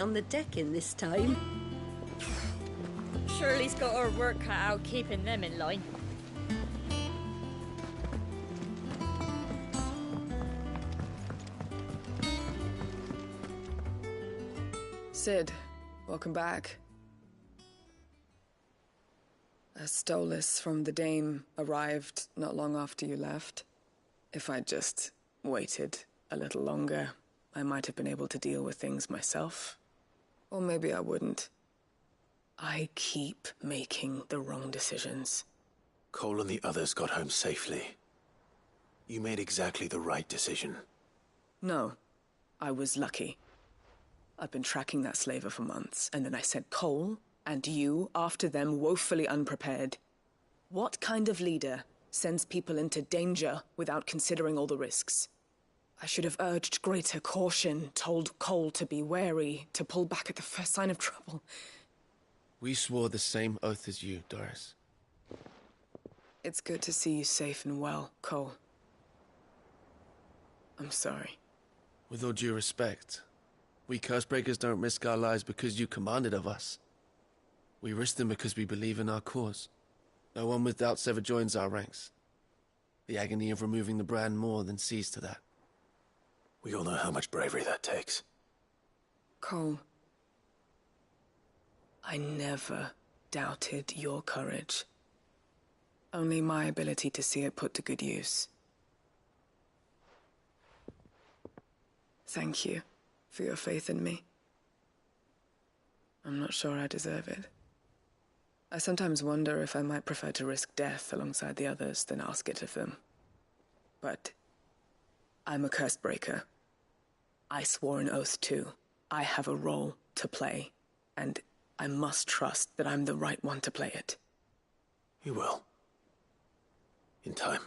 on the deck in this time. Shirley's got her work cut out keeping them in line. Sid, welcome back. A Stolas from the Dame arrived not long after you left. If I'd just waited a little longer, I might have been able to deal with things myself. Or maybe I wouldn't. I keep making the wrong decisions. Cole and the others got home safely. You made exactly the right decision. No, I was lucky. I've been tracking that slaver for months, and then I sent Cole and you after them woefully unprepared. What kind of leader sends people into danger without considering all the risks? I should have urged greater caution, told Cole to be wary, to pull back at the first sign of trouble. We swore the same oath as you, Doris. It's good to see you safe and well, Cole. I'm sorry. With all due respect, we Cursebreakers don't risk our lives because you commanded of us. We risk them because we believe in our cause. No one with doubts ever joins our ranks. The agony of removing the brand more than sees to that. We all know how much bravery that takes. Cole, I never doubted your courage. Only my ability to see it put to good use. Thank you for your faith in me. I'm not sure I deserve it. I sometimes wonder if I might prefer to risk death alongside the others than ask it of them. But I'm a Cursebreaker. I swore an oath too. I have a role to play, and I must trust that I'm the right one to play it. You will. In time.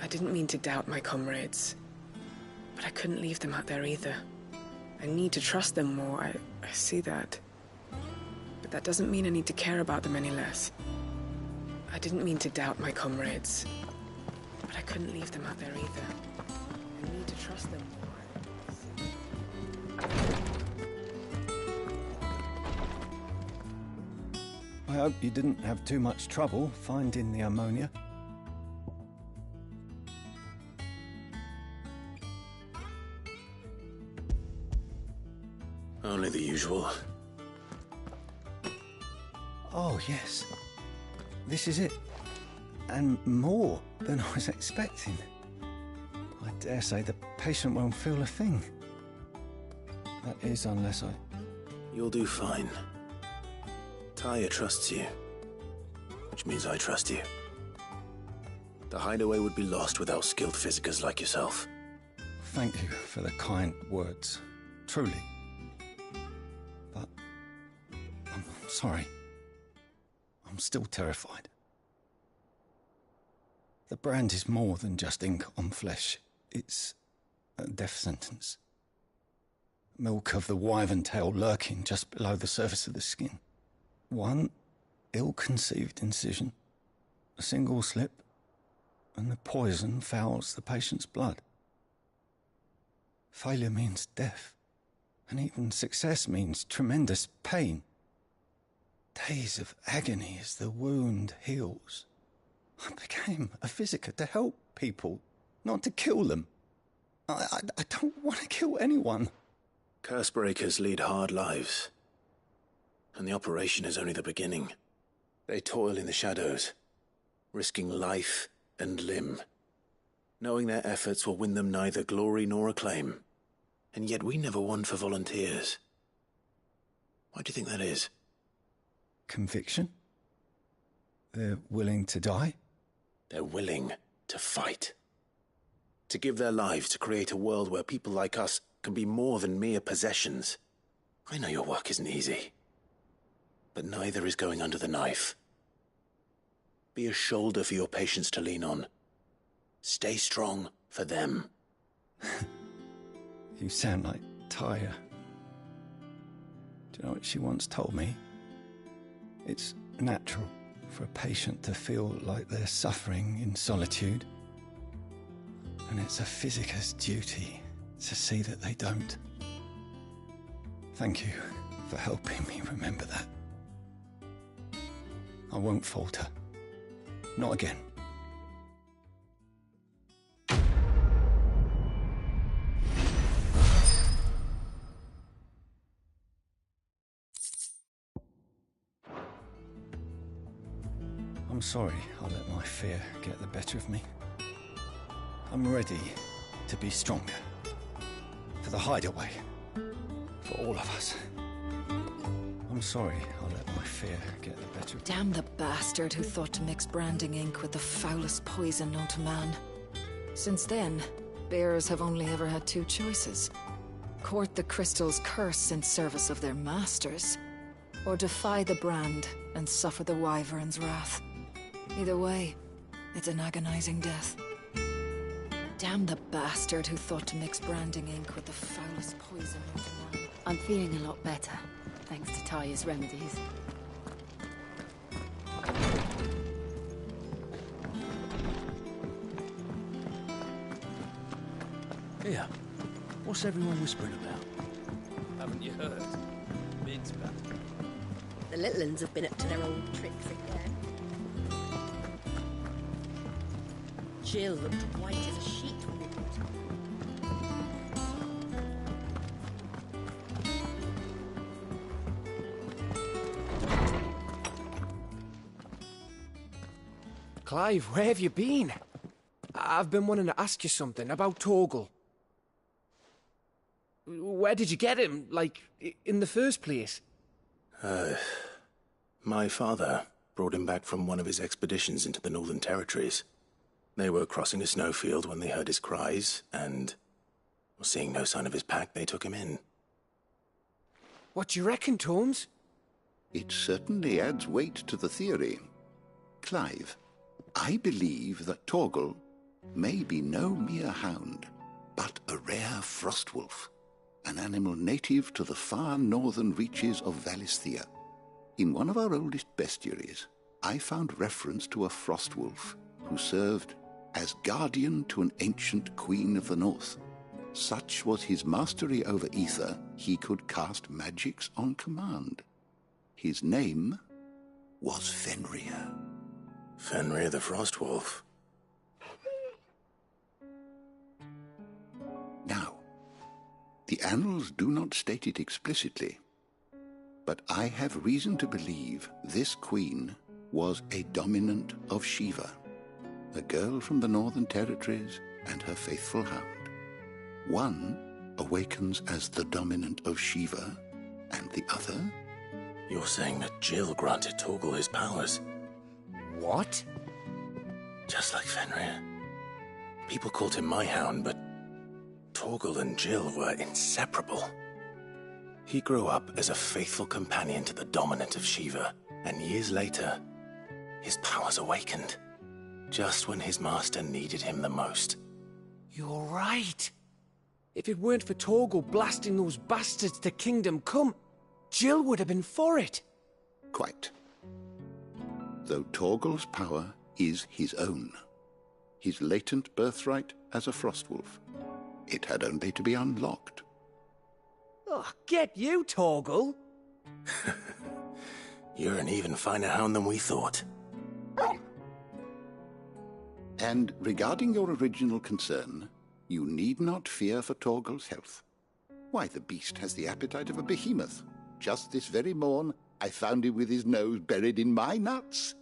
I didn't mean to doubt my comrades, but I couldn't leave them out there either. I need to trust them more, I see that. But that doesn't mean I need to care about them any less. I didn't mean to doubt my comrades, but I couldn't leave them out there either. I need to trust them more. I hope you didn't have too much trouble finding the ammonia. Only the usual. Oh, yes. This is it. And more than I was expecting. I dare say the patient won't feel a thing. That is, unless I... You'll do fine. Tyre trusts you, which means I trust you. The hideaway would be lost without skilled physicers like yourself. Thank you for the kind words. Truly. But I'm sorry. I'm still terrified. The brand is more than just ink on flesh. It's a death sentence. Milk of the wyvern tail lurking just below the surface of the skin. One ill-conceived incision, a single slip, and the poison fouls the patient's blood. Failure means death, and even success means tremendous pain. Days of agony as the wound heals. I became a physiker to help people, not to kill them. I don't want to kill anyone. Cursebreakers lead hard lives, and the operation is only the beginning. They toil in the shadows, risking life and limb, knowing their efforts will win them neither glory nor acclaim. And yet we never won for volunteers. Why do you think that is? Conviction? They're willing to die? They're willing to fight. To give their lives to create a world where people like us can be more than mere possessions. I know your work isn't easy, but neither is going under the knife. Be a shoulder for your patients to lean on. Stay strong for them. You sound like Tyre. Do you know what she once told me? It's natural for a patient to feel like they're suffering in solitude. And it's a physicist's duty to see that they don't. Thank you for helping me remember that. I won't falter. Not again. I'm sorry I let my fear get the better of me. I'm ready to be stronger. For the hideaway. For all of us. I'm sorry I let my fear get the better of me. Damn the bastard who thought to mix branding ink with the foulest poison known to man. Since then, bears have only ever had two choices. Court the crystal's curse in service of their masters, or defy the brand and suffer the wyvern's wrath. Either way, it's an agonizing death. Damn the bastard who thought to mix branding ink with the foulest poison known to man. I'm feeling a lot better, thanks to Tyre's remedies. Here, what's everyone whispering about? Haven't you heard? Mid's back. The little uns have been up to their old tricks again. Jill looked white as a sheet when we brought her. Clive, where have you been? I've been wanting to ask you something about Torgal. Where did you get him, like, in the first place? My father brought him back from one of his expeditions into the Northern Territories. They were crossing a snowfield when they heard his cries, and, seeing no sign of his pack, they took him in. What do you reckon, Tomes? It certainly adds weight to the theory. Clive, I believe that Torgal may be no mere hound, but a rare frostwolf, an animal native to the far northern reaches of Valisthea. In one of our oldest bestiaries, I found reference to a frostwolf who served as guardian to an ancient queen of the north. Such was his mastery over ether, he could cast magics on command. His name was Fenrir. Fenrir the Frostwolf. Now, the annals do not state it explicitly, but I have reason to believe this queen was a dominant of Shiva, a girl from the Northern Territories and her faithful hound. One awakens as the dominant of Shiva, and the other? You're saying that Jill granted Torgal his powers? What? Just like Fenrir. People called him my hound, but Torgal and Jill were inseparable. He grew up as a faithful companion to the dominant of Shiva, and years later, his powers awakened, just when his master needed him the most. You're right. If it weren't for Torgal blasting those bastards to Kingdom Come, Jill would have been for it. Quite. Though Torgal's power is his own, his latent birthright as a Frostwolf. It had only to be unlocked. Oh, get you, Torgal! You're an even finer hound than we thought. And regarding your original concern, you need not fear for Torgal's health. Why, the beast has the appetite of a behemoth. Just this very morn, I found him with his nose buried in my nuts.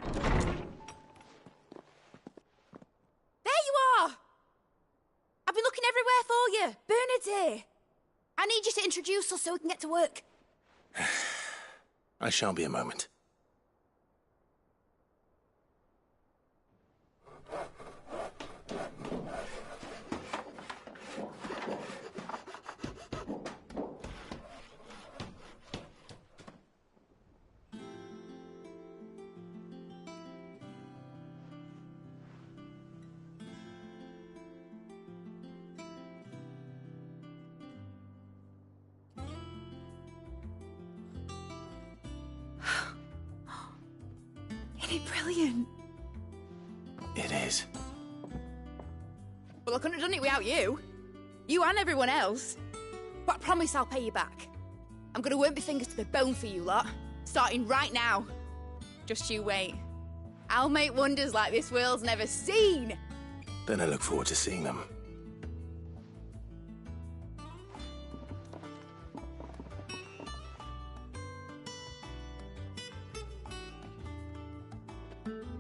There you are! I've been looking everywhere for you. Bernard's here. I need you to introduce us so we can get to work. I shan't be a moment. Isn't it brilliant? It is. Well, I couldn't have done it without you. You and everyone else. But I promise I'll pay you back. I'm gonna work my fingers to the bone for you lot, starting right now. Just you wait. I'll make wonders like this world's never seen. Then I look forward to seeing them.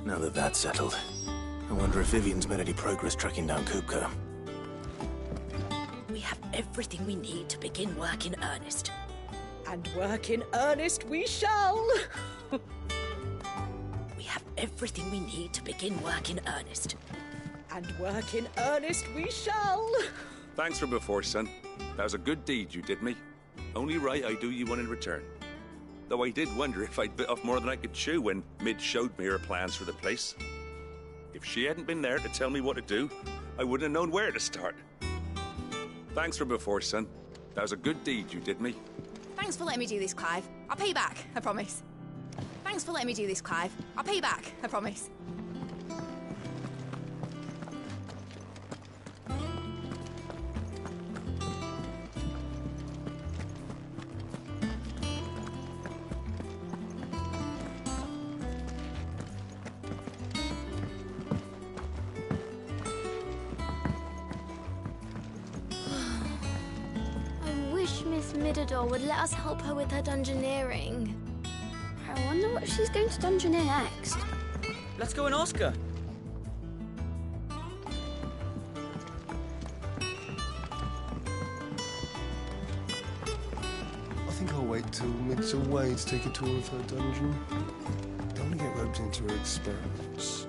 Now that that's settled, I wonder if Vivian's made any progress tracking down Kupka. We have everything we need to begin work in earnest. And work in earnest we shall. We have everything we need to begin work in earnest. And work in earnest we shall. Thanks for before, son. That was a good deed you did me. Only right I do you one in return. Though I did wonder if I'd bit off more than I could chew when Mid showed me her plans for the place. If she hadn't been there to tell me what to do, I wouldn't have known where to start. Thanks for before, son. That was a good deed you did me. Thanks for letting me do this, Clive. I'll pay you back, I promise. Thanks for letting me do this, Clive. I'll pay you back, I promise. Midador would let us help her with her dungeoneering. I wonder what she's going to dungeoneer next. Let's go and ask her. I think I'll wait till Mid's away to take a tour of her dungeon. Don't want to get roped into her experiments.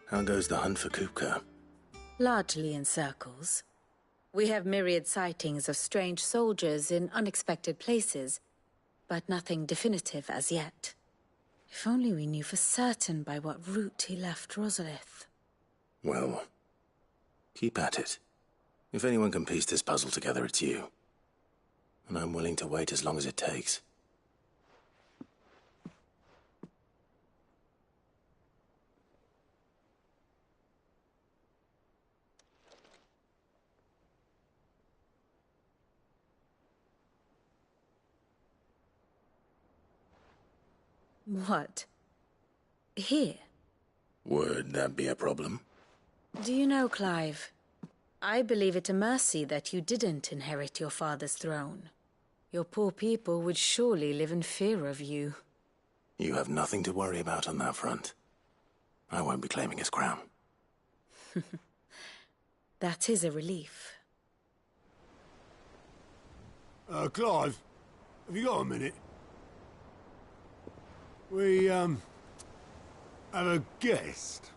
How goes the hunt for Kupka? Largely in circles. We have myriad sightings of strange soldiers in unexpected places, but nothing definitive as yet. If only we knew for certain by what route he left Rosalith. Well, keep at it. If anyone can piece this puzzle together, it's you. And I'm willing to wait as long as it takes. What? Here? Would that be a problem? Do you know, Clive, I believe it a mercy that you didn't inherit your father's throne. Your poor people would surely live in fear of you. You have nothing to worry about on that front. I won't be claiming his crown. That is a relief. Clive, have you got a minute? We, have a guest.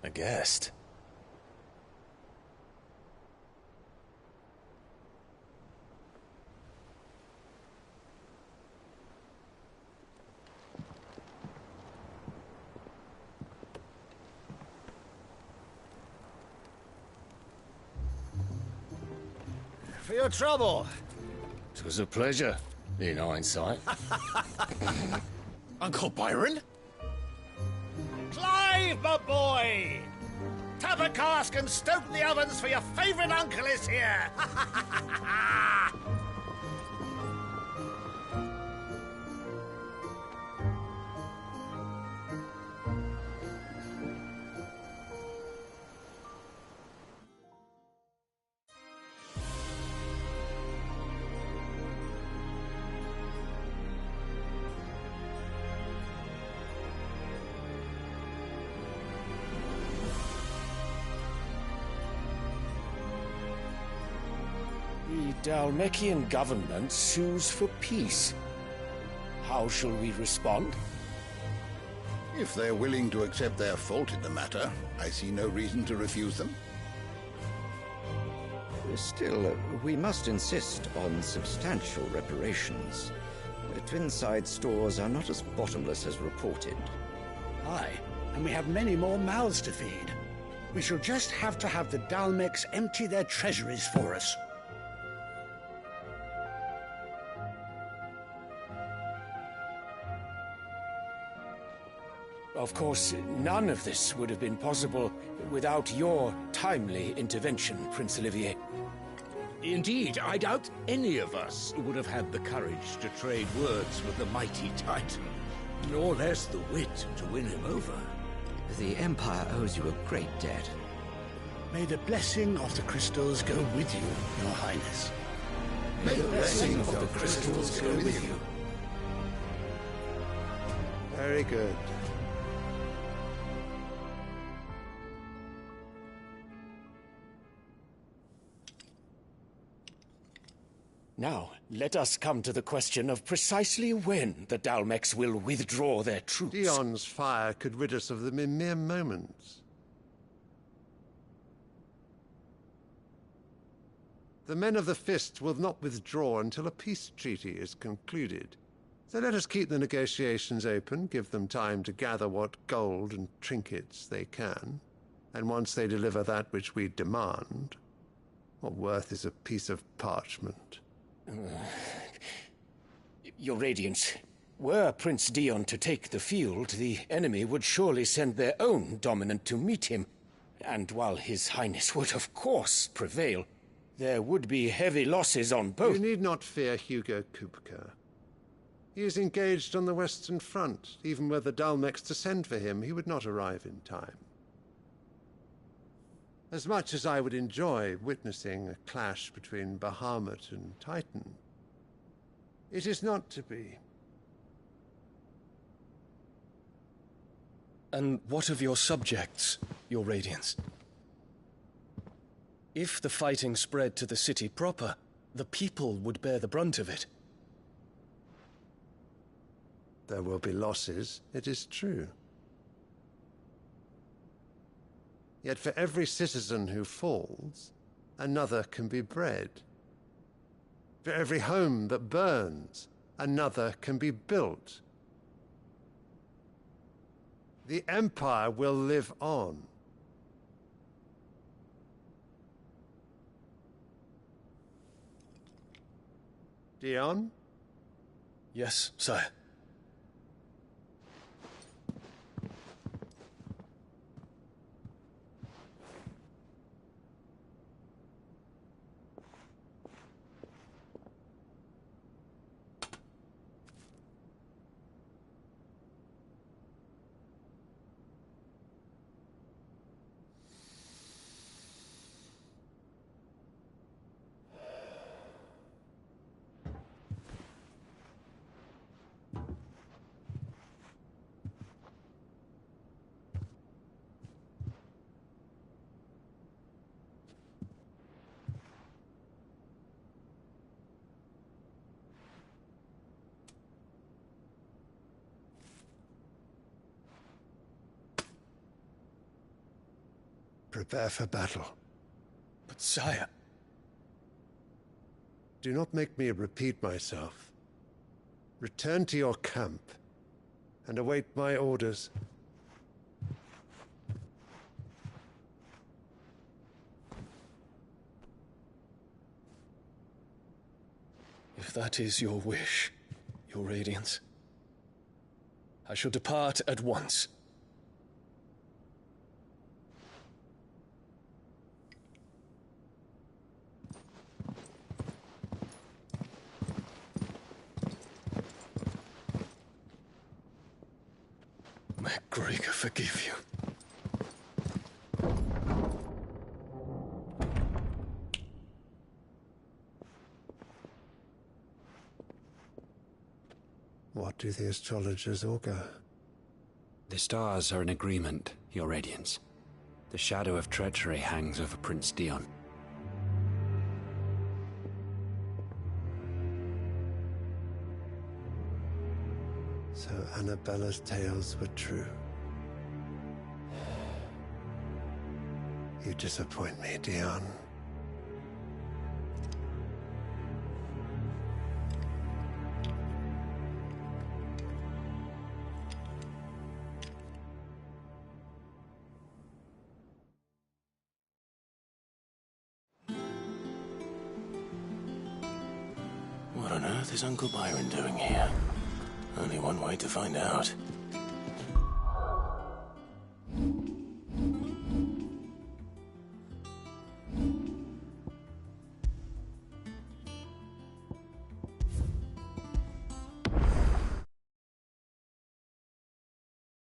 A guest? For your trouble. It was a pleasure, in hindsight. Uncle Byron? Clive, my boy! Tap a cask and stoke the ovens for your favourite uncle is here! The Dalmekian government sues for peace. How shall we respond? If they're willing to accept their fault in the matter, I see no reason to refuse them. Still, we must insist on substantial reparations. The Twinside stores are not as bottomless as reported. Aye, and we have many more mouths to feed. We shall just have to have the Dalmex empty their treasuries for us. Of course, none of this would have been possible without your timely intervention, Prince Olivier. Indeed, I doubt any of us would have had the courage to trade words with the mighty Titan, nor less the wit to win him over. The Empire owes you a great debt. May the blessing of the crystals go with you, Your Highness. May the blessing of the crystals go with you. Very good. Now, let us come to the question of precisely when the Dalmex will withdraw their troops. Dion's fire could rid us of them in mere moments. The men of the Fist will not withdraw until a peace treaty is concluded. So let us keep the negotiations open, give them time to gather what gold and trinkets they can, and once they deliver that which we demand, what worth is a piece of parchment? Your Radiance, were Prince Dion to take the field, the enemy would surely send their own dominant to meet him. And while His Highness would of course prevail, there would be heavy losses on both. You need not fear Hugo Kupka. He is engaged on the Western Front. Even were the Dalmex to send for him, he would not arrive in time. As much as I would enjoy witnessing a clash between Bahamut and Titan, it is not to be. And what of your subjects, Your Radiance? If the fighting spread to the city proper, the people would bear the brunt of it. There will be losses, it is true. Yet for every citizen who falls, another can be bred. For every home that burns, another can be built. The Empire will live on. Dion? Yes, sire. Prepare for battle. But sire... Do not make me repeat myself. Return to your camp and await my orders. If that is your wish, Your Radiance, I shall depart at once. May Gregor forgive you. What do the astrologers augur? The stars are in agreement, Your Radiance. The shadow of treachery hangs over Prince Dion. So Annabella's tales were true. You disappoint me, Dion. earth is Uncle Byron doing here? Only one way to find out.